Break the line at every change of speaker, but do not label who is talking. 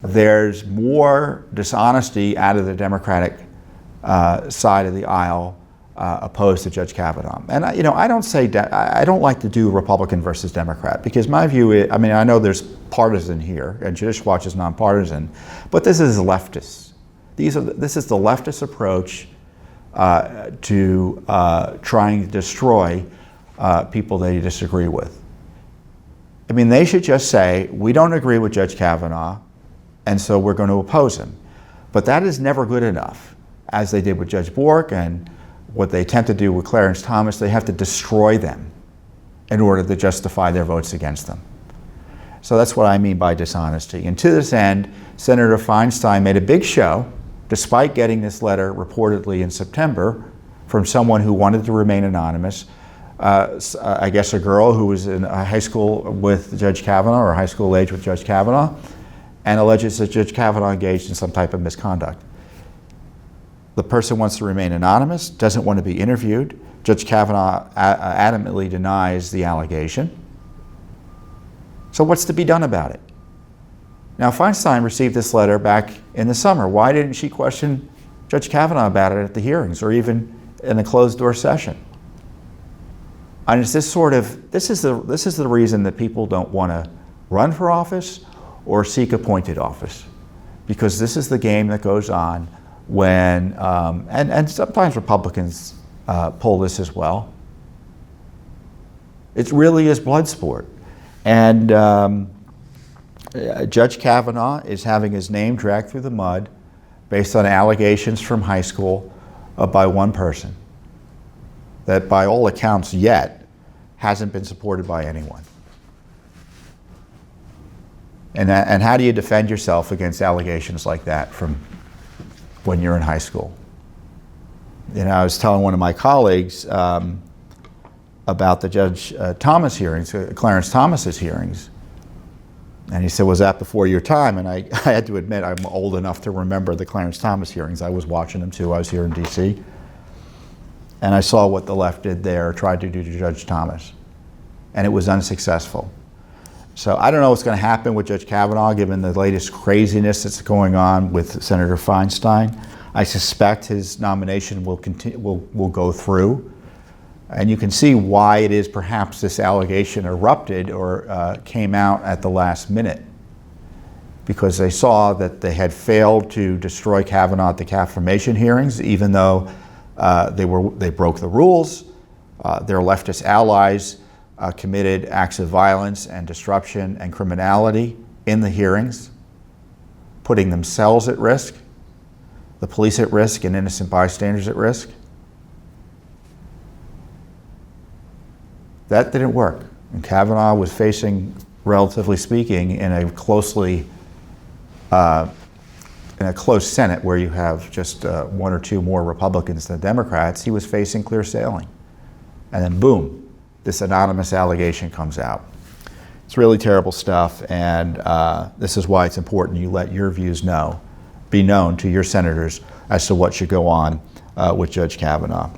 there's more dishonesty out of the Democratic side of the aisle opposed to Judge Kavanaugh. And I don't like to do Republican versus Democrat, because my view is, I know there's partisan here, and Judicial Watch is nonpartisan, but this is leftist. This is the leftist approach to trying to destroy people they disagree with. They should just say, we don't agree with Judge Kavanaugh, and so we're going to oppose him. But that is never good enough, as they did with Judge Bork and what they attempt to do with Clarence Thomas. They have to destroy them in order to justify their votes against them. So that's what I mean by dishonesty. And to this end, Senator Feinstein made a big show, despite getting this letter reportedly in September from someone who wanted to remain anonymous. I guess a girl who was in high school with Judge Kavanaugh, or high school age with Judge Kavanaugh, and alleges that Judge Kavanaugh engaged in some type of misconduct. The person wants to remain anonymous, doesn't want to be interviewed. Judge Kavanaugh adamantly denies the allegation. So what's to be done about it? Now, Feinstein received this letter back in the summer. Why didn't she question Judge Kavanaugh about it at the hearings, or even in a closed-door session? And it's this is the reason that people don't want to run for office or seek appointed office, because this is the game that goes on when, and sometimes Republicans pull this as well. It really is blood sport. And Judge Kavanaugh is having his name dragged through the mud based on allegations from high school by one person that, by all accounts yet, hasn't been supported by anyone. And how do you defend yourself against allegations like that from when you're in high school? I was telling one of my colleagues about the Judge Thomas hearings, Clarence Thomas's hearings. And he said, was that before your time? And I had to admit, I'm old enough to remember the Clarence Thomas hearings. I was watching them too. I was here in DC. And I saw what the left did there, tried to do to Judge Thomas. And it was unsuccessful. So I don't know what's going to happen with Judge Kavanaugh, given the latest craziness that's going on with Senator Feinstein. I suspect his nomination will go through. And you can see why it is perhaps this allegation erupted or came out at the last minute, because they saw that they had failed to destroy Kavanaugh at the confirmation hearings, even though they broke the rules. Their leftist allies committed acts of violence and disruption and criminality in the hearings, putting themselves at risk, the police at risk, and innocent bystanders at risk. That didn't work. And Kavanaugh was facing, relatively speaking, in a close Senate where you have just one or two more Republicans than Democrats. He was facing clear sailing. And then boom, this anonymous allegation comes out. It's really terrible stuff, and this is why it's important you let your views be known to your senators as to what should go on with Judge Kavanaugh.